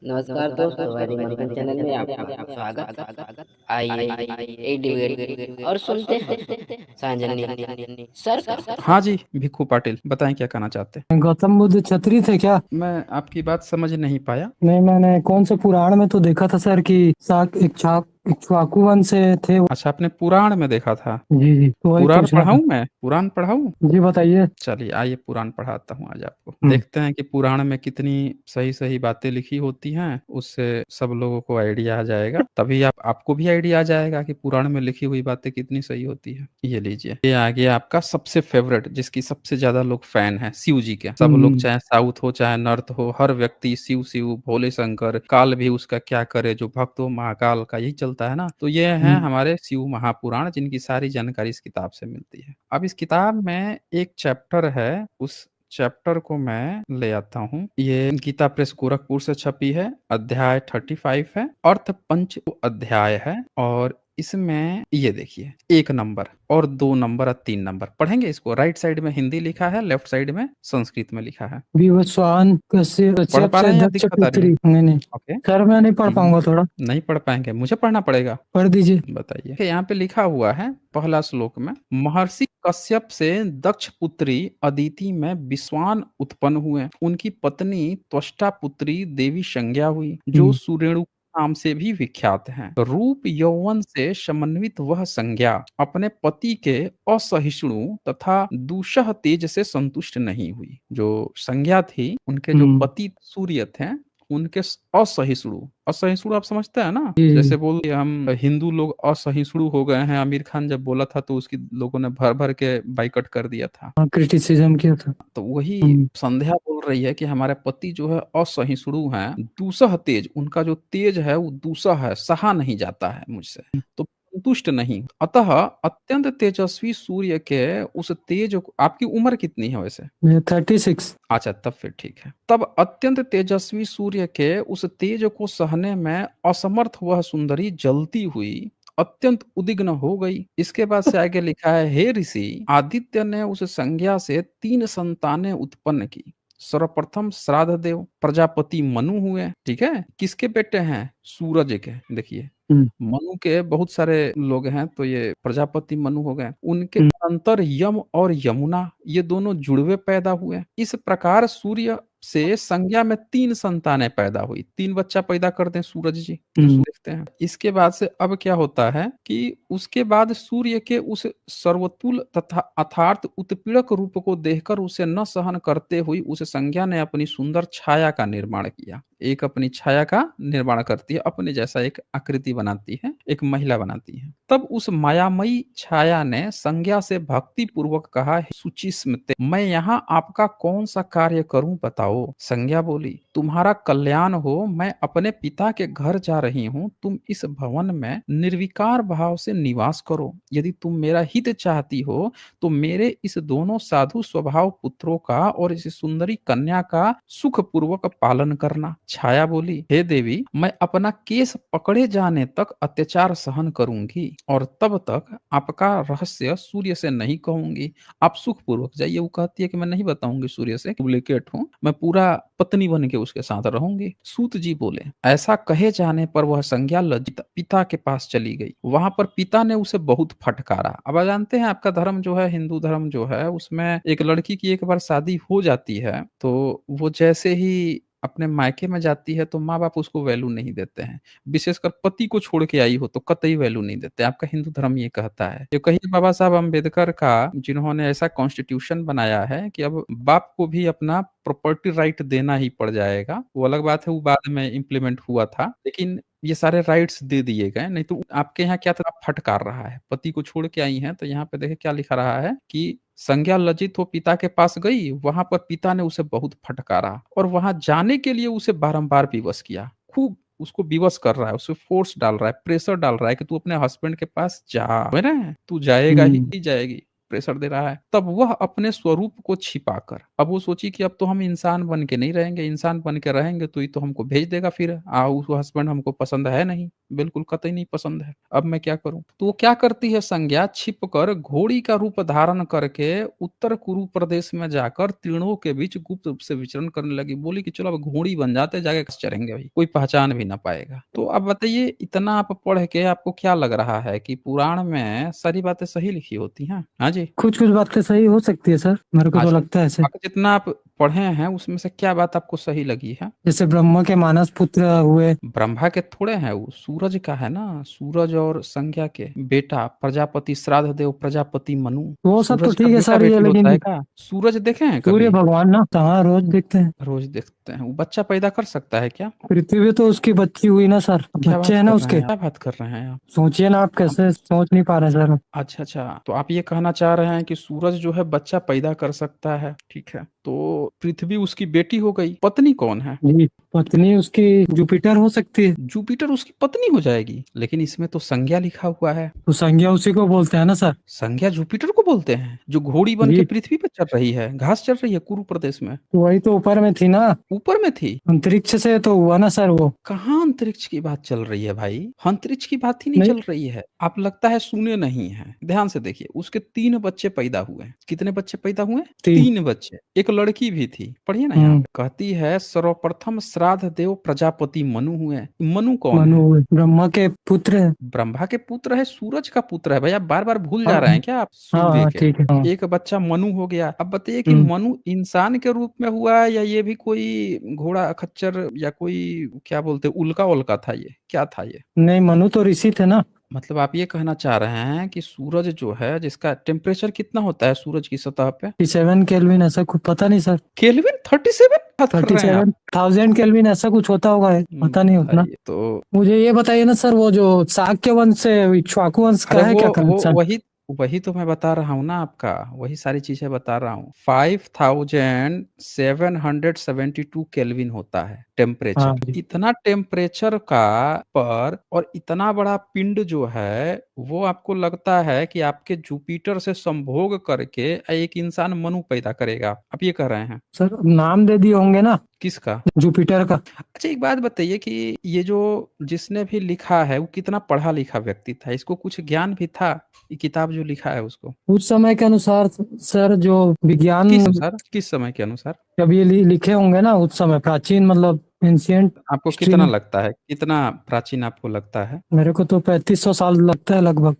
नमस्कार दोस्तों, वैदिक मंथन चैनल में आपका स्वागत। आइए एक डिबेट और सुनते हैं सांजनी सर का। हाँ जी, भिक्खू पाटिल बताएं क्या कहना चाहते हैं। गौतम बुद्ध छतरी थे क्या? मैं आपकी बात समझ नहीं पाया। नहीं, मैंने कौन से पुराण में तो देखा था सर कि इक्ष्वाकु वंश से थे। अच्छा, आपने पुराण में देखा था। जी जी, तो वही पुराण पूछना था। पढ़ाऊं मैं, पुराण पढ़ाऊं। जी बताइए। चलिए आइए पुराण पढ़ाता हूँ आज आपको। हम्म। देखते हैं कि पुराण में कितनी सही सही बातें लिखी होती हैं, उससे सब लोगों को आइडिया आ जाएगा। तभी आपको भी आइडिया आ जाएगा कि पुराण में लिखी हुई बातें कितनी सही होती है। ये लीजिए, ये आ गया आपका सबसे फेवरेट, जिसकी सबसे ज्यादा लोग फैन है, शिव जी के। सब लोग चाहे साउथ हो चाहे नॉर्थ हो, हर व्यक्ति शिव शिव भोले शंकर, काल भी उसका क्या करे, जो भक्त हो महाकाल का, यही चलता है ना। तो ये है हमारे शिव महापुराण, जिनकी सारी जानकारी इस किताब से मिलती है। अब इस किताब में एक चैप्टर है, उस चैप्टर को मैं ले आता हूँ। ये गीता प्रेस गोरखपुर से छपी है। अध्याय 35 है, अर्थ पंच अध्याय है। और इसमें ये देखिए, 1 नंबर और 2 नंबर और 3 नंबर पढ़ेंगे इसको। राइट साइड में हिंदी लिखा है, लेफ्ट साइड में संस्कृत में लिखा है। विवस्वान कश्यप पढ़ पा से रहे हैं या दक्ष दिक्कत आ रही है? पुत्री। नहीं ओके। सर, मैं नहीं पढ़ पाऊंगा, थोड़ा नहीं पढ़ पाएंगे, मुझे पढ़ना पड़ेगा। पढ़ दीजिए। बताइए, यहाँ पे लिखा हुआ है पहला श्लोक में, महर्षि कश्यप से दक्ष पुत्री अदिति में विश्वान उत्पन्न हुए। उनकी पत्नी त्वष्टा पुत्री देवी संज्ञा हुई, जो सुरेणु नाम से भी विख्यात हैं। रूप यौवन से समन्वित वह संज्ञा अपने पति के असहिष्णु तथा दूषह तेज से संतुष्ट नहीं हुई। जो संज्ञा थी, उनके जो पति सूर्य थे, उनके असहिष्णु, असहिष्णु आप समझते हैं ना। जैसे बोल हम हिंदू लोग असहिष्णु हो गए हैं, आमिर खान जब बोला था तो उसकी लोगों ने भर भर के बाइकआउट कर दिया था। क्रिटिसिज्म किया था। तो वही संध्या बोल रही है कि हमारे पति जो है असहिष्णु हैं, दूसह तेज, उनका जो तेज है वो दूसह है, सहा नहीं जाता है मुझसे, तो संतुष्ट नहीं। अतः अत्यंत तेजस्वी सूर्य के उस तेज आपकी उम्र कितनी है वैसे? 36। अच्छा, तब फिर ठीक है। तब अत्यंत तेजस्वी सूर्य के उस तेज को सहने में असमर्थ वह सुंदरी जलती हुई अत्यंत उद्विग्न हो गई। इसके बाद से आगे लिखा है, हे ऋषि, आदित्य ने उस संज्ञा से 3 संतानें उत्पन्न की। सर्वप्रथम श्राद्ध देव प्रजापति मनु हुए। ठीक है, किसके बेटे हैं? सूरज के। देखिए, मनु के बहुत सारे लोग हैं, तो ये प्रजापति मनु हो गए। उनके अंतर यम और यमुना, ये दोनों जुड़वे पैदा हुए। इस प्रकार सूर्य से संज्ञा में 3 संतानें पैदा हुई। 3 बच्चा पैदा करते हैं सूरज जी, जो देखते हैं। इसके बाद से अब क्या होता है कि उसके बाद सूर्य के उस सर्वतुल तथा अथार्थ उत्पीड़क रूप को देखकर उसे न सहन करते हुए उस संज्ञा ने अपनी सुंदर छाया का निर्माण किया। एक अपनी छाया का निर्माण करती है, अपने जैसा एक आकृति बनाती है, एक महिला बनाती है। तब उस मायामयी छाया ने संज्ञा से भक्ति पूर्वक कहा, सुचिस्मते, मैं यहाँ आपका कौन सा कार्य करूं बताओ। संज्ञा बोली, तुम्हारा कल्याण हो, मैं अपने पिता के घर जा रही हूँ। तुम इस भवन में निर्विकार भाव से निवास करो। यदि तुम मेरा हित चाहती हो तो मेरे इस दोनों साधु स्वभाव पुत्रों का और इस सुंदरी कन्या का सुख पूर्वक पालन करना। छाया बोली, हे देवी, मैं अपना केस पकड़े जाने तक अत्याचार सहन करूंगी और तब तक आपका रहस्य सूर्य से नहीं कहूंगी। आप सुख पूर्वक जाइए। वो कहती है कि मैं नहीं बताऊंगी सूर्य से, डुप्लीकेट हूँ, मैं पूरा पत्नी बन के उसके साथ रहूंगी। सूत जी बोले, ऐसा कहे जाने पर वह संज्ञा लज्जित पिता के पास चली गई। वहां पर पिता ने उसे बहुत फटकारा। अब आप जानते हैं, आपका धर्म जो है, हिंदू धर्म जो है, उसमें एक लड़की की एक बार शादी हो जाती है तो वो जैसे ही अपने मायके में जाती है तो माँ बाप उसको वैल्यू नहीं देते हैं। विशेषकर पति को छोड़ के आई हो तो कतई वैल्यू नहीं देते। आपका हिंदू धर्म ये कहता है। ये कही बाबा साहब अम्बेडकर का, जिन्होंने ऐसा कॉन्स्टिट्यूशन बनाया है कि अब बाप को भी अपना प्रॉपर्टी राइट देना ही पड़ जाएगा। वो अलग बात है, वो बाद में इम्प्लीमेंट हुआ था, लेकिन ये सारे राइट्स दे दिए गए। नहीं तो आपके यहाँ क्या था, फटकार रहा है, पति को छोड़ के आई हैं, तो यहाँ पे देखे क्या लिखा रहा है कि संज्ञा लज्जित हो पिता के पास गई। वहां पर पिता ने उसे बहुत फटकारा और वहां जाने के लिए उसे बारंबार विवश किया। खूब उसको विवश कर रहा है, उसे फोर्स डाल रहा है, प्रेशर डाल रहा है कि तू अपने हस्बैंड के पास जा, है ना, तू जाएगा ही जाएगी, प्रेशर दे रहा है। तब वह अपने स्वरूप को छिपाकर, अब वो सोची कि अब तो हम इंसान बन के नहीं रहेंगे, इंसान बन के रहेंगे तो ये तो हमको भेज देगा, फिर वो हस्बैंड हमको पसंद है नहीं, बिल्कुल कतई नहीं पसंद है। अब मैं क्या करूं? तो वो क्या करती है संज्ञा, छिपकर घोड़ी का रूप धारण करके उत्तर कुरु प्रदेश में जाकर तीर्णों के बीच गुप्त रूप से विचरण करने लगी। बोली कि चलो अब घोड़ी बन जाते, जाके चरेंगे भाई, कोई पहचान भी ना पाएगा। तो अब बताइए, इतना आप पढ़ के आपको क्या लग रहा है कि पुराण में सारी बातें सही लिखी होती हैं? हाँ जी। कुछ कुछ बातें सही हो सकती है सर, मेरे को तो अच्छा, लगता है ऐसे। आप जितना आप पढ़े हैं उसमें से क्या बात आपको सही लगी है? जैसे ब्रह्मा के मानस पुत्र हुए। ब्रह्मा के थोड़े हैं, वो सूरज का है ना। सूरज और संज्ञा के बेटा प्रजापति श्राद्ध देव प्रजापति मनु। वो सब तो सूरज का ठीक है बेटा सर, ये बेटी होता है लेकिन क्या? सूरज देखे हैं सूर्य कभी? भगवान ना, हाँ रोज देखते हैं। रोज देखते हैं। वो बच्चा पैदा कर सकता है क्या? पृथ्वी भी तो उसकी बच्ची हुई ना सर, क्या बच्चे बात हैं ना कर रहे उसके। हैं? क्या बात कर रहे हैं आप? सोचिए ना, आप हम कैसे सोच नहीं पा रहे सर। अच्छा अच्छा, तो आप ये कहना चाह रहे हैं कि सूरज जो है बच्चा पैदा कर सकता है, ठीक है। तो पृथ्वी उसकी बेटी हो गई। पत्नी कौन है? जी, पत्नी उसकी जुपिटर हो सकती है। जुपिटर उसकी पत्नी हो जाएगी, लेकिन इसमें तो संज्ञा लिखा हुआ है। तो संज्ञा उसी को बोलते हैं ना सर। संज्ञा जुपिटर को बोलते हैं, जो घोड़ी बन के जी, पृथ्वी पर चल रही है, घास चल रही है कुरु प्रदेश में। तो वही तो ऊपर में थी ना, ऊपर में थी? अंतरिक्ष से तो हुआ ना सर वो। कहाँ अंतरिक्ष की बात चल रही है भाई? अंतरिक्ष की बात ही नहीं नहीं, चल रही है। आप लगता है सुने नहीं है। ध्यान से देखिए, उसके 3 बच्चे पैदा हुए। कितने बच्चे पैदा हुए? तीन। 3 बच्चे। एक लड़की भी थी। पढ़िए ना, यहाँ हम्म। पे कहती है सर्वप्रथम श्राद्ध देव प्रजापति मनु हुए। मनु कौन मनु है? हुए, ब्रह्मा के पुत्र है। ब्रह्मा के पुत्र है, सूरज का पुत्र है भाई। आप बार बार भूल हाँ जा रहे हैं क्या आप हाँ सूर्य हाँ, के? ठीक है हाँ। एक बच्चा मनु हो गया। अब बताइए कि हम्म। मनु इंसान के रूप में हुआ है, या ये भी कोई घोड़ा खच्चर या कोई क्या बोलते उल्का उल्का था? ये क्या था ये? नहीं, मनु तो ऋषि थे ना। मतलब आप ये कहना चाह रहे हैं कि सूरज जो है, जिसका टेम्परेचर कितना होता है सूरज की सतह पे? 37 केल्विन, ऐसा कुछ पता नहीं सर। केल्विन 37 बात कर थर्टी रहे हैं आप? सेवन थाउजेंड केल्विन ऐसा कुछ होता होगा, पता नहीं उतना। भाई तो मुझे ये बताइए ना सर, वो जो शाक्य वंश से इक्ष्वाकु वंश अरे का है क्या वो कनेक्शन? वही वही तो मैं बता रहा हूँ ना, आपका वही सारी चीजें बता रहा हूँ। 5772 केल्विन होता है हाँ टेम्परेचर। जी। इतना टेम्परेचर का पर और इतना बड़ा पिंड जो है, वो आपको लगता है कि आपके जुपिटर से संभोग करके एक इंसान मनु पैदा करेगा? आप ये कह रहे हैं? सर नाम दे दिए होंगे ना किसका? जुपिटर का। अच्छा, एक बात बताइए कि ये जो जिसने भी लिखा है वो कितना पढ़ा लिखा व्यक्ति था? इसको कुछ ज्ञान भी था? ये किताब जो लिखा है उसको उस समय के अनुसार सर, जो विज्ञान किस अनुसार, किस समय के अनुसार? जब ये लिखे होंगे ना उस समय, प्राचीन मतलब एंशियंट आपको हिस्ट्री कितना में। लगता है, कितना प्राचीन आपको लगता है? मेरे को तो 3500 साल लगता है लगभग।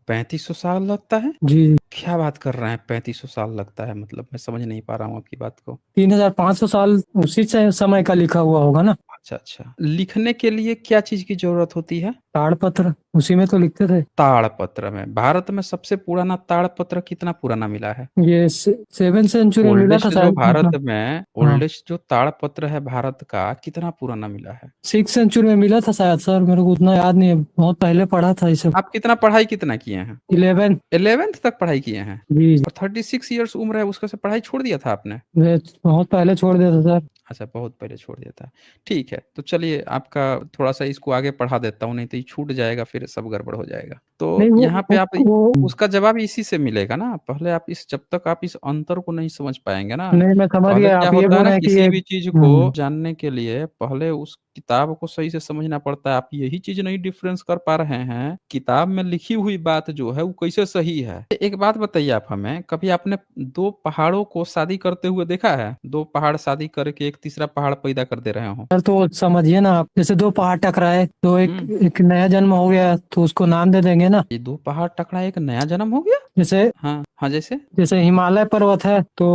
3500 साल लगता है? जी। क्या बात कर रहे हैं, 3500 साल लगता है? मतलब मैं समझ नहीं पा रहा हूँ आपकी बात को। 3500 साल उसी से समय का लिखा हुआ होगा ना। अच्छा अच्छा, लिखने के लिए क्या चीज की जरूरत होती है? ताड़पत्र, उसी में तो लिखते थे। ताड़पत्र में? भारत में सबसे पुराना ताड़पत्र कितना पुराना मिला है? ये 7th सेंचुरी में मिला था ओल्डेस्ट जो शायद भारत मतलब। में, हाँ, ओल्डेस्ट जो ताड़पत्र है भारत का, कितना पुराना मिला है? 6th सेंचुरी में मिला था शायद सर, मेरे को उतना याद नहीं है, बहुत पहले पढ़ा था ये सब। आप कितना पढ़ाई कितना किए हैं? 11। 11th तक पढ़ाई किए हैं? जी। और 36 ईयर्स उम्र है, उसका से पढ़ाई छोड़ दिया था आपने? मैं बहुत पहले छोड़ दिया था सर। अच्छा, बहुत पहले छोड़ दिया था। ठीक है, तो चलिए आपका थोड़ा सा इसको आगे पढ़ा देता हूँ, नहीं तो ये छूट जाएगा, फिर सब गड़बड़ हो जाएगा। तो नहीं यहाँ पे आप वो उसका जवाब इसी से मिलेगा ना। पहले आप इस जब तक आप इस अंतर को नहीं समझ पाएंगे ना, नहीं, मैं समझ पहले गया, क्या आप ये होता है बोल ना, रहे हैं कि किसी ये। भी चीज को जानने के लिए पहले उस किताब को सही से समझना पड़ता है। आप यही चीज नहीं डिफरेंस कर पा रहे हैं, किताब में लिखी हुई बात जो है वो कैसे सही है। एक बात बताइए आप हमें, कभी आपने 2 पहाड़ों को शादी करते हुए देखा है? 2 पहाड़ शादी करके एक तीसरा पहाड़ पैदा कर दे रहे हो? सर तो समझिए ना आप, जैसे दो पहाड़ टकराए तो एक हम्म एक नया जन्म हो गया, तो उसको नाम दे देंगे ना। ये 2 पहाड़ टकरा एक नया जन्म हो गया? जैसे हाँ हाँ, जैसे जैसे हिमालय पर्वत है तो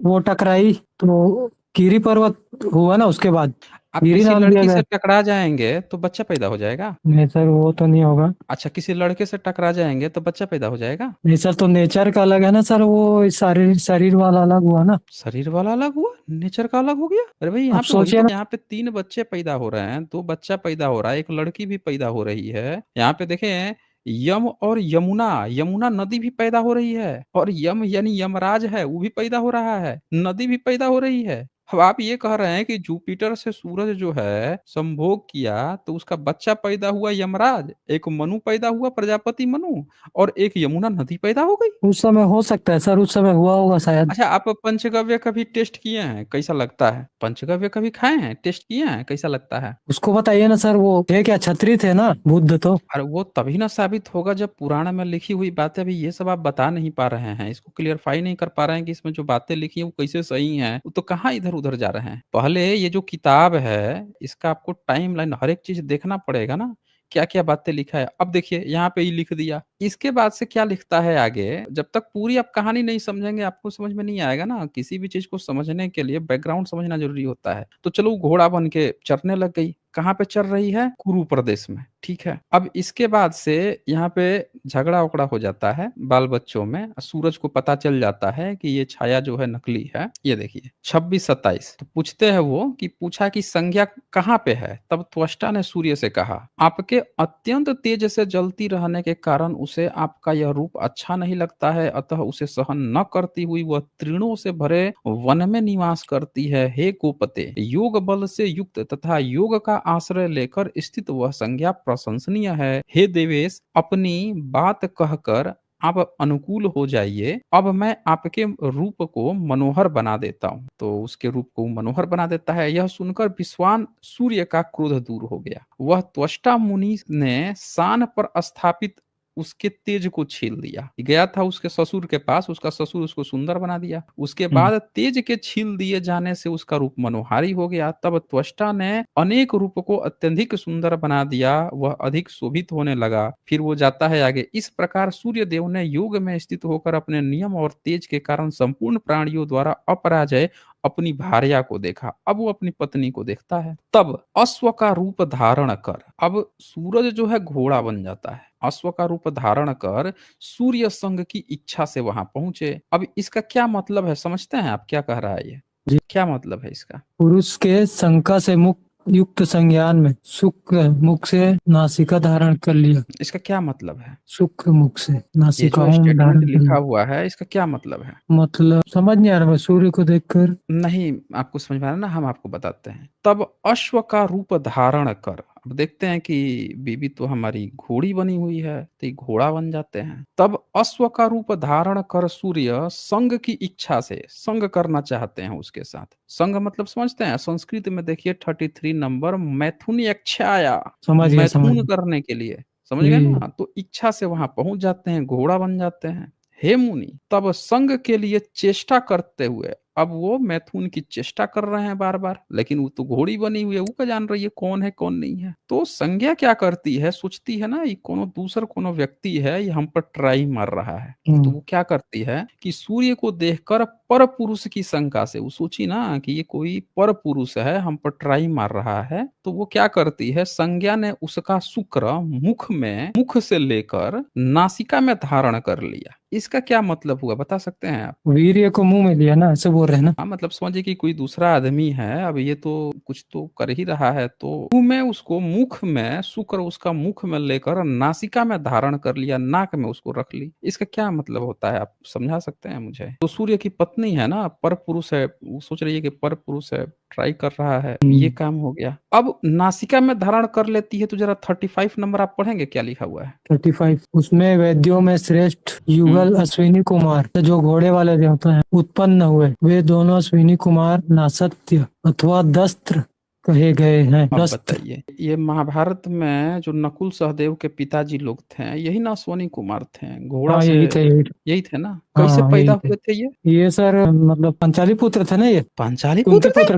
वो टकराई, तो गिरी पर्वत हुआ ना उसके बाद, आप गिरी किसी नाम दिया लड़की गया। से टकरा जाएंगे तो बच्चा पैदा हो जाएगा? नहीं सर, वो तो नहीं होगा। अच्छा, किसी लड़के से टकरा जाएंगे तो बच्चा पैदा हो जाएगा? नहीं सर, तो नेचर का अलग है ना सर, वो शरीर शरीर वाला अलग हुआ ना। शरीर वाला अलग हुआ, नेचर का अलग हो गया? अरे भाई, अब यहाँ पे वही सोचिए तो, ना। यहाँ पे 3 बच्चे पैदा हो रहे हैं, 2 बच्चा पैदा हो रहा है, एक लड़की भी पैदा हो रही है। यहाँ पे देखें, यम और यमुना, यमुना नदी भी पैदा हो रही है, और यम यानी यमराज है, वो भी पैदा हो रहा है, नदी भी पैदा हो रही है। अब आप ये कह रहे हैं कि जुपिटर से सूरज जो है संभोग किया तो उसका बच्चा पैदा हुआ यमराज, एक मनु पैदा हुआ प्रजापति मनु, और एक यमुना नदी पैदा हो गई। उस समय हो सकता है सर, उस समय हुआ होगा शायद। अच्छा, आप पंचगव्य कभी टेस्ट किए हैं, कैसा लगता है? पंचगव्य कभी खाए हैं, टेस्ट किए हैं, कैसा लगता है? उसको बताइए ना सर, वो थे क्या, छत्री थे ना बुद्ध तो। और वो तभी ना साबित होगा जब पुराण में लिखी हुई बातें, अभी ये सब आप बता नहीं पा रहे हैं, इसको क्लियरफाई नहीं कर पा रहे हैं कि इसमें जो बातें लिखी हैं वो कैसे सही हैं, वो तो कहाँ इधर उधर जा रहे हैं। पहले ये जो किताब है इसका आपको टाइम लाइन हर एक चीज देखना पड़ेगा ना, क्या क्या बातें लिखा है। अब देखिए यहाँ पे ही लिख दिया, इसके बाद से क्या लिखता है आगे, जब तक पूरी आप कहानी नहीं समझेंगे आपको समझ में नहीं आएगा ना। किसी भी चीज को समझने के लिए बैकग्राउंड समझना जरूरी होता है। तो चलो, वो घोड़ा बन के चरने लग गई, कहाँ पे चल रही है, कुरु प्रदेश में, ठीक है। अब इसके बाद से यहाँ पे झगड़ा उगड़ा हो जाता है बाल बच्चों में, सूरज को पता चल जाता है कि ये छाया जो है नकली है। ये देखिए 26-27, तो पूछते हैं वो कि पूछा कि संज्ञा कहाँ पे है, तब त्वष्टा ने सूर्य से कहा, आपके अत्यंत तेज से जलती रहने के कारण उसे आपका यह रूप अच्छा नहीं लगता है, अतः उसे सहन न करती हुई वह तृणों से भरे वन में निवास करती है। हे गोपते, योग बल से युक्त तथा योग का आश्रय लेकर स्थित वह संज्ञा प्रशंसनीय है। हे देवेश, अपनी बात कहकर आप अनुकूल हो जाइए, अब मैं आपके रूप को मनोहर बना देता हूँ। तो उसके रूप को मनोहर बना देता है। यह सुनकर विश्वान सूर्य का क्रोध दूर हो गया। वह त्वष्टा मुनि ने सान पर स्थापित उसके तेज को छील दिया। गया था उसके ससुर के पास, उसका ससुर उसको सुंदर बना दिया। उसके बाद तेज के छील दिए जाने से उसका रूप मनोहारी हो गया। तब त्वष्टा ने अनेक रूप को अत्यधिक सुंदर बना दिया, वह अधिक शोभित होने लगा। फिर वो जाता है आगे, इस प्रकार सूर्य देव ने योग में स्थित होकर अपने नियम और तेज के कारण संपूर्ण प्राणियों द्वारा अपराजय अपनी भार्या को देखा। अब वो अपनी पत्नी को देखता है। तब अश्व का रूप धारण कर, अब सूरज जो है घोड़ा बन जाता है, अश्व का रूप धारण कर सूर्य संग की इच्छा से वहां पहुंचे। अब इसका क्या मतलब है, समझते हैं आप क्या कह रहा है ये? जी। क्या मतलब है इसका? पुरुष के शंका से मुक्त युक्त संज्ञान में शुक्र मुख से नासिका धारण कर लिया। इसका क्या मतलब है? शुक्र मुख से ये जो नासिकाओं में स्टेटमेंट धारण कर लिखा लिया। हुआ है इसका क्या मतलब है? मतलब समझ नहीं आ रहा, मैं सूर्य को देखकर। नहीं, आपको समझ में आ रहा है ना, हम आपको बताते हैं। तब अश्व का रूप धारण कर, अब देखते हैं कि बीबी तो हमारी घोड़ी बनी हुई है, तो ये घोड़ा बन जाते हैं। तब अश्व का रूप धारण कर सूर्य संग की इच्छा से, संग करना चाहते हैं उसके साथ। संग मतलब समझते हैं, संस्कृत में देखिए 33 नंबर, मैथुन इच्छाया, समझ गया, समझ मैथुन गया। करने के लिए, समझ गए जी। ना। तो इच्छा से वहां पहुंच जाते हैं, घोड़ा बन जाते हैं। हे मुनि, तब संग के लिए चेष्टा करते हुए, अब वो मैथुन की चेष्टा कर रहे हैं बार बार, लेकिन वो तो घोड़ी बनी हुई है, वो क्या जान रही है कौन है कौन नहीं है। तो संज्ञा क्या करती है, सोचती है ना ये कोनो दूसर कोनो व्यक्ति है, ये हम पर ट्राई मार रहा है। तो वो क्या करती है कि सूर्य को देखकर पर पुरुष की शंका से, वो सोची ना कि ये कोई पर पुरुष है, हम पर ट्राई मार रहा है। तो वो क्या करती है, संज्ञा ने उसका शुक्र मुख से लेकर नासिका में धारण कर लिया। इसका क्या मतलब हुआ, बता सकते हैं आप? वीर्य को मुंह में लिया ना, ऐसे बोल रहे हैं ना। हाँ, मतलब समझिए कि कोई दूसरा आदमी है, अब ये तो कुछ तो कर ही रहा है, तो मुंह में उसको, मुख में शुक्र उसका मुख में लेकर नासिका में धारण कर लिया, नाक में उसको रख ली। इसका क्या मतलब होता है, आप समझा सकते हैं मुझे? तो सूर्य की पत्नी है ना, पर पुरुष है, वो सोच रही है कि पर पुरुष है, ट्राई कर रहा है, ये काम हो गया। अब नासिका में धारण कर लेती है, तो जरा 35 नंबर आप पढ़ेंगे क्या लिखा हुआ है? 35 उसमें वैद्यों में श्रेष्ठ युगल अश्विनी कुमार, जो घोड़े वाले देवता हैं, उत्पन्न हुए। वे दोनों अश्विनी कुमार नासत्य अथवा दस्त्र कहे गए हैं। अब दस्त्र। बताइए, ये महाभारत में जो नकुल सहदेव के पिताजी लोग थे, यही ना अश्विनी कुमार थे, घोड़ा हाँ से, यही थे, यही थे। यही थे ना। कैसे हाँ पैदा यही थे। हुए थे ये? ये सर मतलब पंचाली पुत्र थे ना ये। पांचाली कुंती पुत्र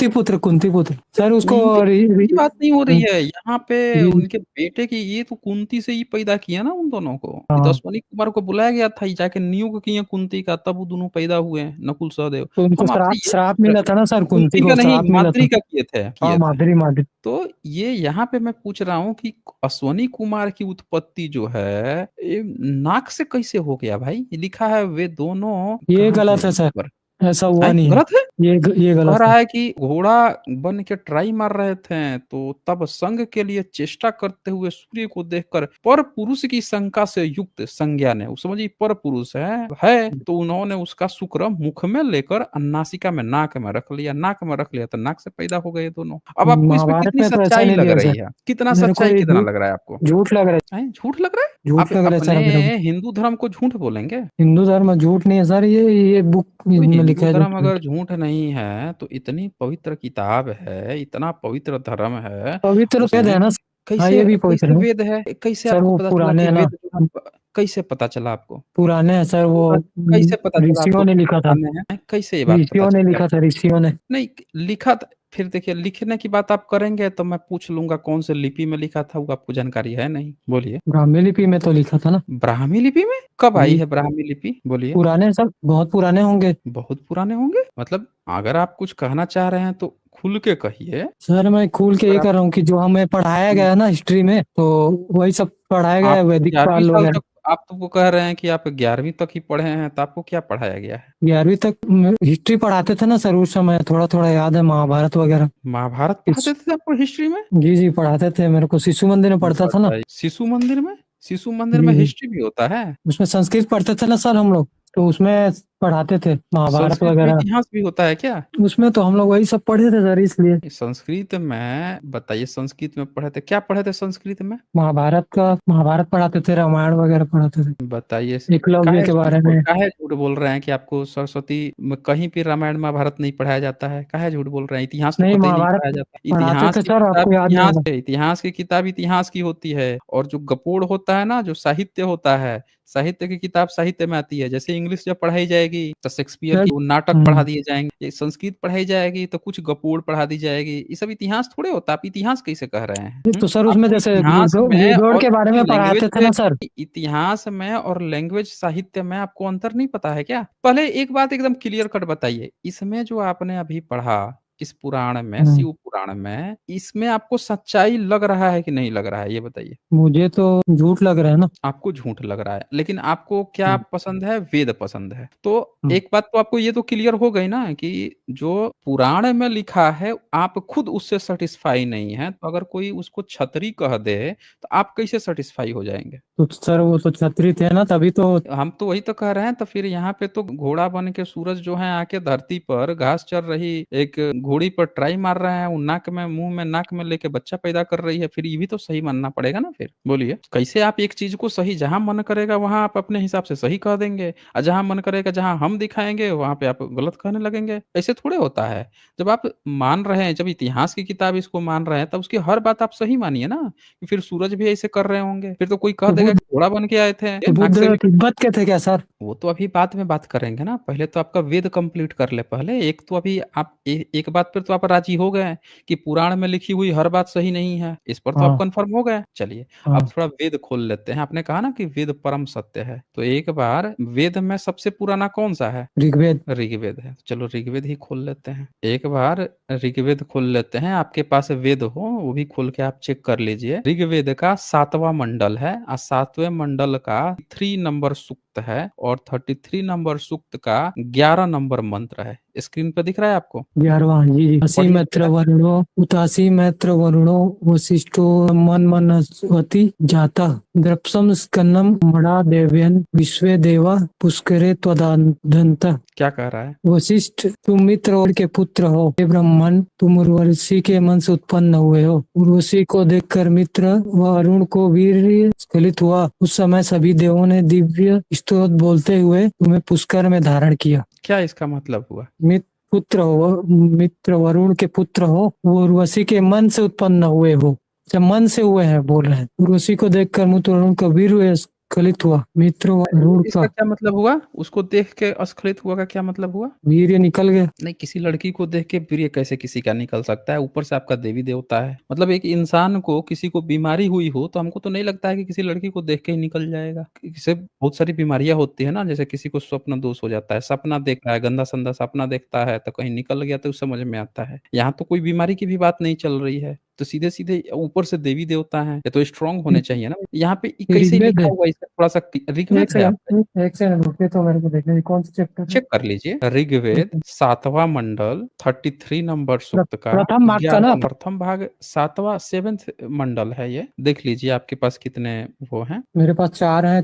थे? पुत्र, कुंती पुत्र सर उसको। नहीं, रि- की बात नहीं हो रही रि- है यहाँ पे, रि- उनके बेटे की, ये तो कुंती से ही पैदा किया ना उन दोनों को। ये तो हाँ, अश्विनी कुमार को बुलाया गया था, ये जाके नियुक्त किए कुंती का, तब वो दोनों पैदा हुए हैं, नकुल सहदेव। तो उनको हम आपसे श्राप ये श्राप पूछ मिला रहे, था ना सर, कुंती कुंती को का नहीं, श्राप मिला माद्री था। का किए थे, हाँ किए थे। माधुरी माधुरी। तो ये यहाँ पे मैं पूछ रहा हूँ कि अश्विनी कुमार की उत्पत्ति जो है, ये नाक से कैसे हो गया भाई? ये लिखा है वे दोनों ये कहाँ पे गलत है है यहाँ सर। पर? ऐसा हुआ हैं? नहीं है। गलत है? ये कह गलत रहा है। है कि घोड़ा बन के ट्राई मार रहे थे, तो तब संग के लिए चेष्टा करते हुए सूर्य को देखकर पर पुरुष की शंका से युक्त संज्ञा ने, वो समझिए पर पुरुष है तो उन्होंने उसका शुक्र मुख में लेकर नासिका में, नाक में रख लिया, नाक में रख लिया तो नाक से पैदा हो गए दोनों। अब आपको इसमें महाभारत कितनी में तो ऐसा सच्चाई नहीं लग दिया रही सर। है? कितना मेरे को सच्चाई ये कितना लग रहा है आपको? झूठ लग रहा है। झूठ लग रहा है? झूठ आप लग रहा है अपने सर मेरे को। हिंदू धर्म को झूठ बोलेंगे? हिंदू धर्म में झूठ नहीं है सर, ये बुक तो में लिखा हिंदू है जो धर्म अगर झूठ नहीं है तो इतनी पवित्र किताब है, इतना पवित्र धर्म है, पवित्र वेद है उसमें ना। हाँ, कैसे ये भी पवित्र कैसे है वेद है? कैसे सर। आपको वो पता चला पुराने कि है ना, वेद जो है कैसे पता चला आपको? पुराने हैं सर वो। कैसे पता चला आपको ऋषियों ने कि लिखा था। पुराने हैं? कैसे ये बात पता ऋषियों ने चली लिखा आपको? था, ऋषियों ने। नहीं लिखा फिर देखिए लिखने की बात आप करेंगे तो मैं पूछ लूंगा कौन से लिपि में लिखा था, वो आपको जानकारी है नहीं? बोलिए। ब्राह्मी लिपि में तो लिखा था ना। ब्राह्मी लिपि में? कब आई जी, है ब्राह्मी लिपि? बोलिए। पुराने सर, बहुत पुराने होंगे। बहुत पुराने होंगे? मतलब अगर आप कुछ कहना चाह रहे हैं तो खुल के कहिए। सर मैं खुल के ये अगर आप कर रहा हूँ कि जो हमें पढ़ाया हुँ, गया है ना हिस्ट्री में, तो वही सब पढ़ाया गया आप है, वैदिक 11वीं काल साल वगैरह। तक आप तो कह रहे हैं कि आप 11वीं तक ही पढ़े हैं, तो आपको क्या पढ़ाया गया है? 11वीं तक हिस्ट्री पढ़ाते थे ना सर, उस समय थोड़ा थोड़ा याद है, महाभारत वगैरह। महाभारत इस पढ़ाते थे आपको हिस्ट्री में? जी जी पढ़ाते थे, मेरे को शिशु मंदिर में पढ़ता था ना। बताइए। शिशु मंदिर में? शिशु मंदिर जी में जी, हिस्ट्री भी होता है? उसमें संस्कृत पढ़ते थे ना सर हम लोग, तो उसमें पढ़ाते थे महाभारत संस्कृत में वगैरह। इतिहास भी होता है क्या? उसमें तो हम लोग वही सब पढ़े थे सर, इसलिए। संस्कृत में बताइए, संस्कृत में पढ़े थे, क्या पढ़े थे संस्कृत में? महाभारत पढ़ाते थे, रामायण वगैरह पढ़ाते थे, बताइए। एकलव्य के बारे में। काहे झूठ बोल रहे हैं कि आपको सरस्वती में कहीं भी रामायण महाभारत नहीं पढ़ाया जाता है? काहे झूठ बोल रहे हैं? इतिहास तो नहीं, कतई नहीं महाभारत पढ़ाया जाता। पढ़ाते इतिहास थे की सर, किताब आपको याद नहीं इतिहास होगा। है, इतिहास की किताब इतिहास की होती है, और जो गपोड़ होता है ना, जो साहित्य होता है, साहित्य की किताब साहित्य में आती है। जैसे इंग्लिश जब पढ़ाई जाएगी तो शेक्सपियर सर, की वो नाटक पढ़ा हम्म, दिए जाएंगे, ये संस्कृत पढ़ाई जाएगी तो कुछ गपोड़ पढ़ा दी जाएगी। ये सब इतिहास थोड़े होता है। आप इतिहास कैसे कह रहे हैं? तो सर उसमें आपको जैसे इतिहास में गुड़गोड़ और के बारे में लैंग्वेज पढ़ाते थे से, ना सर। इतिहास में और लैंग्वेज साहित्य में आपको अंतर नहीं पता है क्या? पहले एक बात एकदम क्लियर कट बताइए, इसमें जो आपने अभी पढ़ा, इस पुराण में, हम्म, शिव पुराण में, इसमें आपको सच्चाई लग रहा है कि नहीं लग रहा है, ये बताइए? मुझे तो झूठ लग रहा है ना। आपको झूठ लग रहा है, लेकिन आपको क्या हम्म, पसंद है? वेद पसंद है। तो हम्म, एक बात तो आपको ये तो क्लियर हो गई ना कि जो पुराण में लिखा है आप खुद उससे सैटिस्फाई नहीं है, तो अगर कोई उसको छतरी कह दे तो आप कैसे सैटिस्फाई हो जाएंगे? तो सर वो तो छतरी थे ना, तभी तो। हम तो वही तो कह रहे हैं। तो फिर यहाँ पे तो घोड़ा बन के सूरज जो है आके धरती पर घास चर रही एक घोड़ी पर ट्राई मार रहा है, वो नाक में, मुंह में, नाक में लेके बच्चा पैदा कर रही है, फिर ये भी तो सही मानना पड़ेगा ना? फिर बोलिए, कैसे आप एक चीज को सही, जहां मन करेगा वहां आप अपने हिसाब से सही कह देंगे, और जहां मन करेगा, जहां हम दिखाएंगे वहां पे आप गलत कहने लगेंगे? ऐसे थोड़े होता है। जब आप मान रहे हैं, जब इतिहास की किताब इसको मान रहे हैं, तब उसकी हर बात आप सही मानिए ना। कि फिर सूरज भी ऐसे कर रहे होंगे, फिर तो कोई कह तो देगा बुद्ध कि घोड़ा बन के आए थे, तो नाक से बुद्ध भी। तिब्बत के थे क्या सर? वो तो अभी बाद में बात करेंगे ना, पहले तो आपका वेद कंप्लीट कर ले पहले। एक तो अभी आप एक बात पर तो आप राजी हो गए हैं कि पुराण में लिखी हुई हर बात सही नहीं है, इस पर तो आप हाँ कंफर्म हो गए। चलिए, अब हाँ। थोड़ा वेद खोल लेते हैं। आपने कहा ना कि वेद परम सत्य है, तो एक बार वेद में सबसे पुराना कौन सा है? ऋग्वेद। ऋग्वेद है। चलो ऋग्वेद ही खोल लेते हैं एक बार। ऋग्वेद खोल लेते हैं, आपके पास वेद हो वो भी खोल के आप चेक कर लीजिए। ऋग्वेद का 7वां मंडल है, और 7वें मंडल का 3 नंबर सूक्त है, और 33 नंबर सूक्त का 11 नंबर मंत्र है। स्क्रीन पे दिख रहा है आपको? 11वां, जी जी। असी पढ़िए मैत्र जरा। वरुणो उतासी मैत्र वरुणो वशिष्ठो मन मनस्वती जाता द्रप्सम स्कन्नम मणा देव्यन विश्वे देवा पुष्करे त्वदादंत। क्या कह रहा है? वशिष्ठ, तुम मित्र और के पुत्र हो, हे ब्राह्मण, तुम उर्वशी के मन से उत्पन्न हुए हो। उर्वशी को देखकर मित्र व अरुण को वीर स्खलित हुआ। उस समय सभी देवों ने दिव्य स्तोत्र बोलते हुए तुम्हें पुष्कर में धारण किया। क्या इसका मतलब हुआ? मित्र वरुण के पुत्र हो, वो उर्वशी के मन से उत्पन्न हुए हो। जब मन से हुए हैं बोल रहे हैं। उर्वशी को देखकर मित्र वरुण का वीर स्खलित हुआ। मित्र वरुण इसका का क्या मतलब हुआ? उसको देख के अस्खलित हुआ का क्या मतलब हुआ? वीर निकल गया। नहीं, किसी लड़की को देख के प्रिय कैसे किसी का निकल सकता है? ऊपर से आपका देवी देवता है। मतलब एक इंसान को, किसी को बीमारी हुई हो तो हमको तो नहीं लगता है कि किसी लड़की को देख के ही निकल जाएगा। किसे बहुत सारी बीमारियां होती है ना, जैसे किसी को स्वप्न दोष हो जाता है, सपना देख रहा है, गंदा संदा सपना देखता है तो कहीं निकल गया तो समझ में आता है। यहाँ तो कोई बीमारी की भी बात नहीं चल रही है। तो सीधे-सीधे ऊपर से देवी देवता हैं, ये तो स्ट्रॉन्ग होने चाहिए ना। यहाँ पे कैसे ऋग्वेद लिखा है। हुआ है इसका थोड़ा-सा ऋग्वेद एक है आप सेकंड, एक सेकंड रुकिए तो मेरे को देखने दीजिए, कौन सा चैप्टर है? चेक कर लीजिए। ऋग्वेद 7वां मंडल 33 नंबर सूक्त का प्रथम भाग का ना? 11 प्रथम भाग 7वां 7th मंडल है ये। देख लीजिए आपके पास कितने वो हैं। मेरे पास 4 हैं,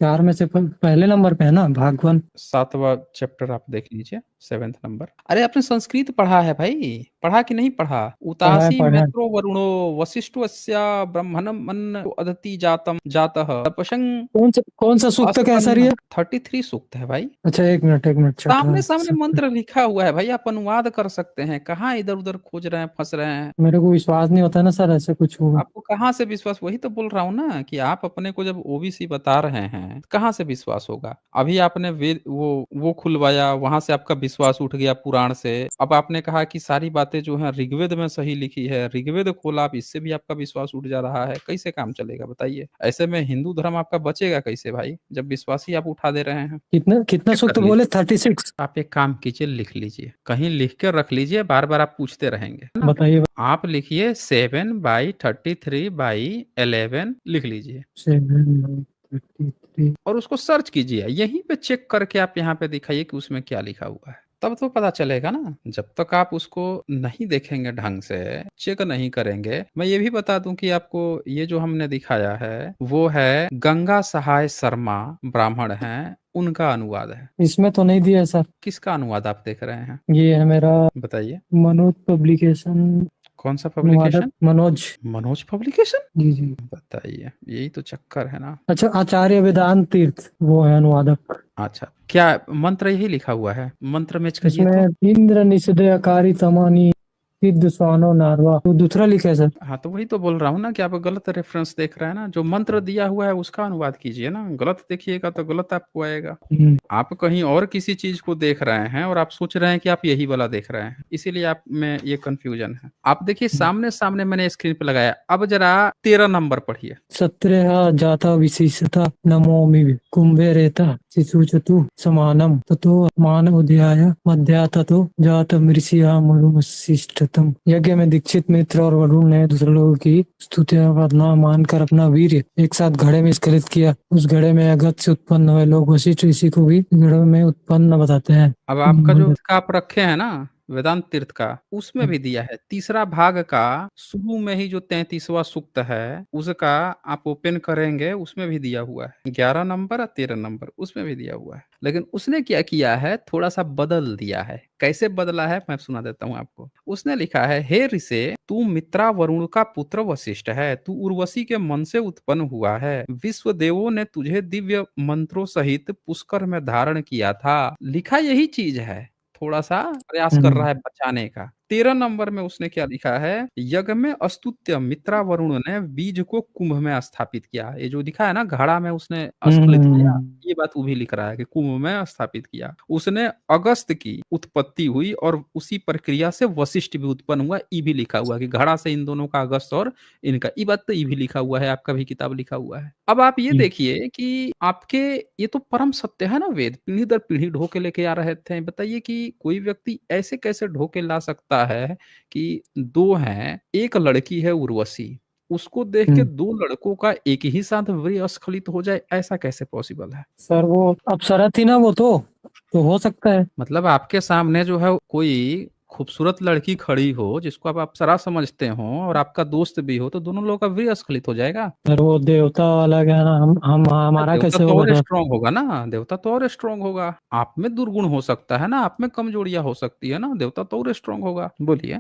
4 में से पहले नंबर पे है ना भागवन। 7वां चैप्टर आप देख लीजिए 7th नंबर। अरे आपने संस्कृत पढ़ा है भाई, पढ़ा कि नहीं पढ़ा? उतासी पढ़ा है। मैत्रो वरुणो वसिष्ठस्य ब्रह्मणं अदति जातम जातः तपसं कौन सा सूक्त कैसा रही है? 33 सूक्त है भाई। अच्छा एक मिनट सामने सामने मंत्र लिखा हुआ है भाई, आप अनुवाद कर सकते हैं। कहाँ इधर उधर खोज रहे हैं, फंस रहे हैं। मेरे को विश्वास नहीं होता ना सर ऐसे कुछ होगा। आपको कहाँ से विश्वास? वही तो बोल रहा हूँ ना कि आप अपने को जब ओबीसी बता रहे हैं तो कहाँ से विश्वास होगा? अभी आपने वेद वो खुलवाया, वहां से आपका विश्वास उठ गया पुराण से। अब आपने कहा कि सारी बातें जो है ऋग्वेद में सही लिखी है, ऋग्वेद खोला आप, इससे भी आपका विश्वास उठ जा रहा है। कैसे काम चलेगा बताइए? ऐसे में हिंदू धर्म आपका बचेगा कैसे भाई, जब विश्वास ही आप उठा दे रहे हैं? कितना चेक सूक्त कर लीजिए। बोले? 36। आप एक काम कीजिए, लिख लीजिए, कहीं लिख कर रख लीजिए, बार बार आप पूछते रहेंगे ना। बताइए। आप लिखिए 7/33/11 लिख लीजिए 7/33। और उसको सर्च कीजिए। यहीं पे चेक करके आप यहाँ पे दिखाइए कि उसमें क्या लिखा हुआ है, तब तो पता चलेगा ना। जब तक आप उसको नहीं देखेंगे ढंग से, चेक नहीं करेंगे। मैं ये भी बता दूं कि आपको ये जो हमने दिखाया है वो है गंगा सहाय शर्मा ब्राह्मण हैं, उनका अनुवाद है। इसमें तो नहीं दिया है सर। किसका अनुवाद आप देख रहे हैं? ये है मेरा बताइए मनोज पब्लिकेशन। कौन सा अनुवादक पब्लिकेशन? मनोज। मनोज पब्लिकेशन। जी जी। बताइए, यही तो चक्कर है ना। अच्छा आचार्य वेदांत तीर्थ वो है अनुवादक। अच्छा, क्या मंत्र यही लिखा हुआ है? मंत्र मैच करिए तो। इसमें इंद्र निषदयकारी तमानी सिद्ध स्वानो नारवा, तो दूसरा लिखा है सर। हाँ तो वही तो बोल रहा हूँ ना कि आप गलत रेफरेंस देख रहे हैं ना। जो मंत्र दिया हुआ है उसका अनुवाद कीजिए ना, गलत देखिएगा तो गलत आपको आएगा। आप कहीं और किसी चीज को देख रहे हैं और आप सोच रहे हैं कि आप यही वाला देख रहे हैं, इसीलिए आप में ये कंफ्यूजन है। आप देखिए सामने सामने मैंने स्क्रीन पे लगाया। अब जरा 13 नंबर पढ़िए। 17 जाता विशेषता नमोमि कुंभे रेता शिशुचतु समानम ततो मान उदयाय मध्या ततो जात मृषिया मरुमशिष्टतम। यज्ञ में दीक्षित मित्र और वरुण ने दूसरे लोगों की स्तुतियां मानकर अपना वीर्य एक साथ घड़े में स्खलित किया। उस घड़े में अगत से उत्पन्न हुए लोग वशिष्ठ ऋषि को भी घड़े में उत्पन्न बताते हैं। अब आपका जो आप रखे हैं ना वेदांत तीर्थ का, उसमें भी दिया है। तीसरा भाग का शुरू में ही जो 33वां सूक्त है उसका आप ओपन करेंगे, उसमें भी दिया हुआ है 11 नंबर और 13 नंबर, उसमें भी दिया हुआ है। लेकिन उसने क्या किया है, थोड़ा सा बदल दिया है। कैसे बदला है मैं सुना देता हूँ आपको। उसने लिखा है, हे ऋषे, तू मित्रा वरुण का पुत्र वशिष्ठ है, तू उर्वशी के मन से उत्पन्न हुआ है। विश्व देवों ने तुझे दिव्य मंत्रों सहित पुष्कर में धारण किया था। लिखा यही चीज है, थोड़ा सा प्रयास कर रहा है बचाने का। 13 नंबर में उसने क्या लिखा है, यज्ञ में अस्तुत्य मित्रा वरुण ने बीज को कुंभ में स्थापित किया। ये जो लिखा है ना घड़ा में उसने स्खलित किया, ये बात वो भी लिख रहा है कि कुंभ में स्थापित किया। उसने अगस्त की उत्पत्ति हुई और उसी प्रक्रिया से वशिष्ठ भी उत्पन्न हुआ। ये भी लिखा हुआ है कि घड़ा से इन दोनों का अगस्त और इनका, ये बात तो ये भी लिखा हुआ है, आपका भी किताब लिखा हुआ है। अब आप ये देखिए कि आपके ये तो परम सत्य है ना, वेद पीढ़ी दर पीढ़ी ढो के लेके आ रहे थे। बताइए कि कोई व्यक्ति ऐसे कैसे ढो के ला सकता है कि दो हैं, एक लड़की है उर्वशी, उसको देख के दो लड़कों का एक ही साथ वीर्य स्खलित हो जाए, ऐसा कैसे पॉसिबल है? सर वो अप्सरा थी ना, वो तो हो सकता है। मतलब आपके सामने जो है कोई खूबसूरत लड़की खड़ी हो जिसको आप अप्सरा समझते हो और आपका दोस्त भी हो, तो दोनों लोगों का वीर्य स्खलित हो जाएगा। सर वो देवता वाला क्या ना, हम हमारा देवता कैसे तो होगा और सर? स्ट्रांग होगा ना, देवता तो और स्ट्रांग होगा। आप में दुर्गुण हो सकता है ना, आप में कमजोरियां हो सकती है ना, देवता तो और स्ट्रांग होगा। बोलिए।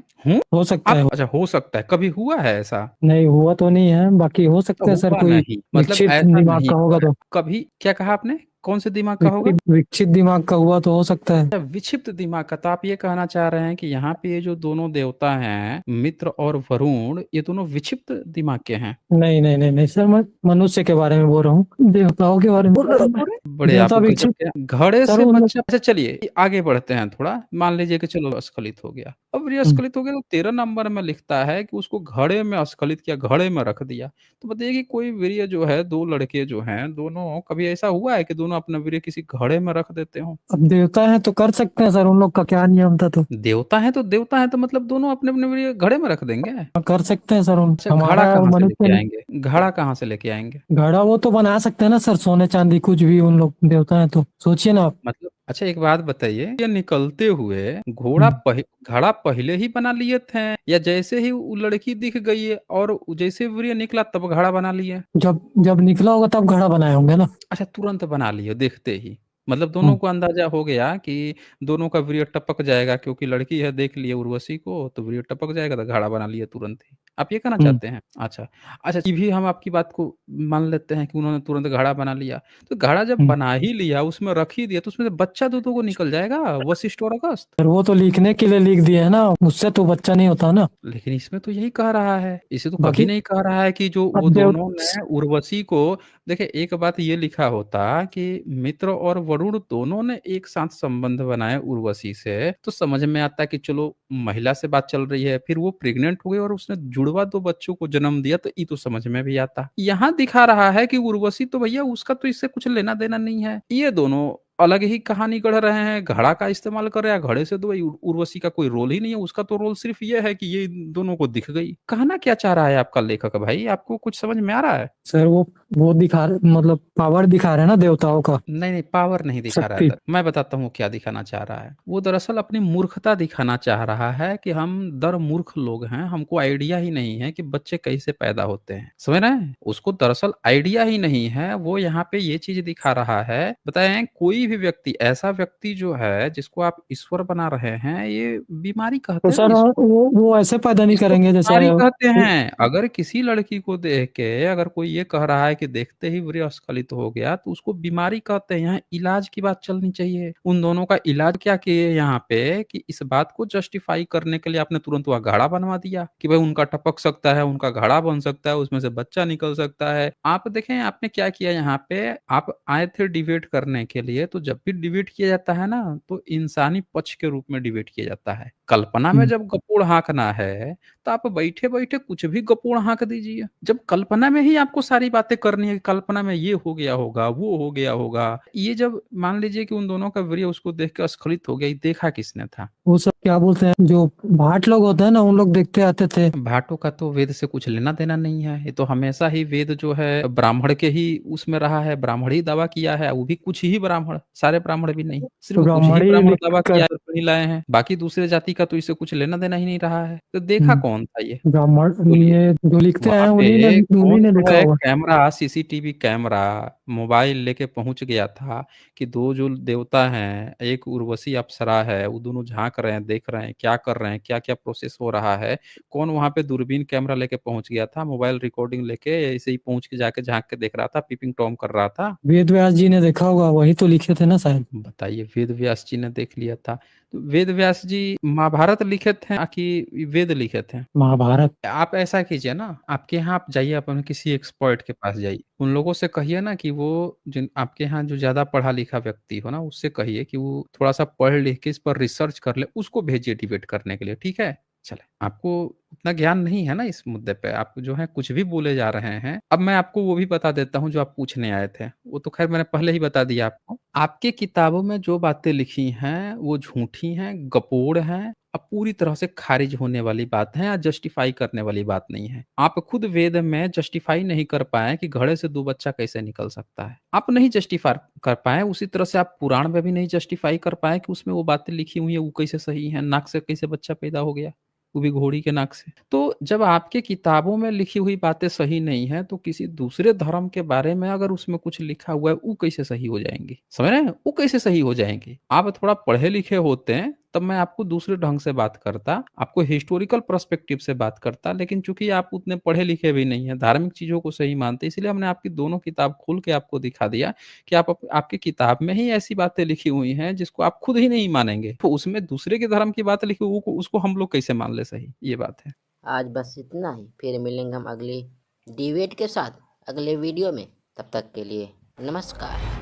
हो सकता आप है। अच्छा, हो सकता है, कभी हुआ है ऐसा? नहीं हुआ तो नहीं है, बाकी हो सकता है सर, हुआ कोई नहीं, मतलब विकसित ऐसा दिमाग नहीं का हुआ होगा है तो। कभी। क्या कहा आपने, कौन से दिमाग का होगा? विकसित दिमाग का हुआ तो हो सकता है। अच्छा, विक्षिप्त दिमाग का। तो आप ये कहना चाह रहे हैं कि यहाँ पे ये जो दोनों देवता हैं मित्र और वरुण, ये दोनों विक्षिप्त दिमाग के हैं? नहीं नहीं नहीं नहीं सर, मैं मनुष्य के बारे में बोल रहा हूँ, देवताओं के बारे में बोल रहा हूँ मैं। बड़े आप देवता गजब विकसित के घड़े सर से वो बच्चा। अच्छा चलिए आगे बढ़ते हैं थोड़ा। मान लीजिए कि चलो स्खलित हो गया, अब ये अस्खलित हो गया तो 13 नंबर में लिखता है कि उसको घड़े में अस्खलित किया, घड़े में रख दिया। तो बताइए कि कोई वीर्य जो है 2 लड़के जो हैं दोनों कभी ऐसा हुआ है कि दोनों अपना वीर्य किसी घड़े में रख देते हों? अब देवता है तो कर सकते हैं सर, उन लोग का क्या नियम था तो? देवता है तो मतलब दोनों अपने-अपने वीर्य घड़े में रख देंगे? कर सकते हैं सर, उन अच्छा घड़ा हमारा कहाँ से मनुष्य लेके ने आएँगे? घड़ा कहाँ से लेके आएँगे? घड़ा वो तो बना सकते हैं ना सर, सोने चांदी कुछ भी, उन लोग देवता है तो सोचिए ना आप। मतलब अच्छा एक बात बताइए, ये निकलते हुए हम्म। घड़ा पहले ही बना लिए थे या जैसे ही वो लड़की दिख गई है और जैसे वीर्य निकला तब घड़ा बना लिए? जब जब निकला होगा तब घड़ा बनाए होंगे ना। अच्छा तुरंत बना लिए देखते ही। मतलब दोनों हम्म। को अंदाज़ा हो गया कि दोनों का वीर्य टपक जाएगा क्योंकि लड़की है देख लिए उर्वशी को तो वीर्य टपक जाएगा तो घड़ा बना लिए तुरंत ही। आप ये कहना हम्म। चाहते हैं? अच्छा। अच्छा ये भी हम आपकी बात को मान लेते हैं कि उन्होंने तुरंत घड़ा बना लिया। तो घड़ा जब हम्म। बना ही लिया उसमें रख ही दिया तो उसमें से बच्चा तो को निकल जाएगा वशिष्ठ और अगस्त्य। सर वो तो लिखने के लिए लिख दिए है ना, उससे तो बच्चा नहीं होता ना। लेकिन इसमें तो यही कह रहा है। इसे तो कभी बाकी नहीं कह रहा है कि जो वो अब देव दोनों ने उर्वशी को देखिए एक बात ये लिखा होता कि मित्र और वरुण दोनों ने एक साथ संबंध बनाए उर्वशी से, तो समझ में आता कि चलो महिला से बात चल रही है, फिर वो प्रेग्नेंट हो गई और उसने जुड़वा 2 बच्चों को जन्म दिया तो ये तो समझ में भी आता। यहाँ दिखा रहा है कि उर्वशी तो भैया उसका तो इससे कुछ लेना-देना नहीं है। ये दोनों अलग ही कहानी गढ़ रहे हैं, घड़ा का इस्तेमाल कर रहे हैं, घड़े से तो भाई उर्वशी का कोई रोल ही नहीं है, उसका तो रोल सिर्फ़ ये है कि ये इन दोनों को दिख गई। कहना क्या चाह रहा है आपका लेखक भाई? आपको कुछ समझ में आ रहा है? सर वो दिखा रहे, मतलब पावर दिखा रहे हैं ना देवताओं का, नहीं, नहीं, पावर नहीं दिखा रहा है शक्ति। मैं बताता हूँ वो क्या दिखाना चाह रहा है। वो दरअसल अपनी मूर्खता दिखाना चाह रहा है कि हम मूर्ख लोग हैं, हमको आइडिया ही नहीं है कि बच्चे कैसे पैदा होते हैं। समझ रहे हैं? उसको दरअसल आइडिया ही नहीं है, वो यहाँ पे ये चीज़ दिखा रहा है बताएँ कोई भी व्यक्ति ऐसा व्यक्ति जो है जिसको आप ईश्वर बना रहे हैं, ये बीमारी तो कहते हैं सर इसको। वो ऐसे पैदा नहीं इसको करेंगे जैसे बीमारी कहते हैं। अगर किसी लड़की को देख के अगर कोई ये कह रहा है कि देखते ही वीर्य स्खलित हो गया, तो उसको बीमारी कहते हैं। यहाँ इलाज की बात चलनी चाहिए। उन दोनों का इलाज क्या किए यहाँ पे कि इस बात को जस्टिफाई करने के लिए आपने तुरंत वहाँ घड़ा बनवा दिया कि भाई उनका टपक सकता है, उनका घड़ा बन सकता है, उसमें से बच्चा निकल सकता है। आप देखें आपने क्या किया यहाँ पे, आप आए थे डिबेट करने के लिए, तो जब भी डिबेट किया जाता है ना, तो इंसानी पक्ष के रूप में डिबेट किया जाता है। कल्पना में जब गपोड़ हाँकना है, तो आप बैठे-बैठे कुछ भी गपोड़ हाँक दीजिए। जब कल्पना में ही आपको सारी बातें करनी है, कि कल्पना में ये हो गया होगा, वो हो गया होगा। ये जब मान लीजिए कि उन दोनों का वीर्य उसको देख के स्खलित हो गया, ये देखा किसने था? वो सब क्या बोलते हैं, जो भाट लोग होते हैं ना, उन लोग देखते आते थे। भाटों का तो वेद से कुछ लेना-देना नहीं है। ये तो हमेशा ही वेद जो है ब्राह्मण के ही उसमें रहा है, ब्राह्मण ही दावा किया है, वो भी कुछ ही ब्राह्मण, सारे ब्राह्मण भी नहीं। तो सिर्फ़ कुछ ही ब्राह्मण ही ब्राह्मण लिख दावा कर। किया है, वही लाए हैं। बाकी दूसरे जाति का तो इससे कुछ लेना-देना ही नहीं रहा है। तो देखा कौन था ये? ब्राह्मण बोलिए। ये जो लिखते वहाँ हैं पे उन्हीं कौन ने जो लिखा है होगा। कैमरा सीसीटीवी कैमरा मोबाइल लेके पहुँच गया था कि 2 जो देवता हैं, एक उर्वशी अप्सरा है, वो दोनों झाँक रहे हैं, देख रहे हैं, क्या कर रहे हैं, क्या-क्या प्रोसेस हो रहा है। कौन वहाँ पे दूरबीन कैमरा लेके पहुँच गया था, मोबाइल रिकॉर्डिंग लेके ऐसे ही पहुँच के जाके झाँक के देख रहा था, पीपिंग टॉम कर रहा था। वेद व्यास जी ने देखा होगा, वही तो लिखे थे ना शायद। बताइए वेद व्यास जी ने देख लिया था। तो वेद व्यास जी महाभारत लिखे थे कि वेद लिखे थे? महाभारत। आप ऐसा कीजिए ना, आपके यहाँ आप जाइए अपने किसी एक्सपर्ट के पास जाइए। उन लोगों से कहिए ना कि वो जिन आपके यहाँ जो ज़्यादा पढ़ा-लिखा व्यक्ति हो ना, उससे कहिए कि वो थोड़ा-सा पढ़-लिख के इस पर रिसर्च कर ले, उसको भेजिए डिबेट करने के लिए, ठीक है? चलें, आपको उतना ज्ञान नहीं है ना इस मुद्दे पे, आप जो है कुछ भी बोले जा रहे हैं। अब मैं आपको वो भी बता देता हूँ जो आप पूछने आए थे, वो तो ख़ैर मैंने पहले ही बता दिया आपको। आपकी किताबों में जो बातें लिखी हैं, वो झूठी हैं, गपोड़ हैं पूरी तरह से खारिज होने वाली बात है या जस्टिफाई करने वाली बात नहीं है। आप खुद वेद में जस्टिफाई नहीं कर पाए कि घड़े से 2 बच्चा कैसे निकल सकता है। आप नहीं जस्टिफाई कर पाए, उसी तरह से आप पुराण में भी नहीं जस्टिफाई कर पाए कि उसमें वो बातें लिखी हुई हैं, वो कैसे सही हैं, नाक से कैसे बच्चा पैदा हो गया, वो भी घोड़ी के नाक से। तो जब आपके किताबों में लिखी हुई बातें सही नहीं हैं, तो किसी दूसरे धर्म के बारे में अगर उसमें कुछ लिखा हुआ है, वो कैसे सही हो जाएँगी? समझ रहे हैं? वो कैसे सही हो जाएँगी? आप थोड़ा पढ़े-लिखे होते हैं, तब मैं आपको दूसरे ढंग से बात करता, आपको हिस्टोरिकल पर्सपेक्टिव से बात करता, लेकिन चूँकि आप उतने पढ़े-लिखे भी नहीं हैं, धार्मिक चीज़ों को सही मानते, इसलिए हमने आपकी दोनों किताब खोल के आपको दिखा दिया कि आपकी किताब में ही ऐसी बातें लिखी हुई हैं, जिसको आप खुद ही नहीं मानेंगे। तो उसमें दूसरे के धर्म की बात लिखी हुई वो उसको हम लोग कैसे मान लें सही? ये बात है। आज बस इतना ही, फिर मिलेंगे हम अगली डिबेट के साथ अगले वीडियो में। तब तक के लिए नमस्कार।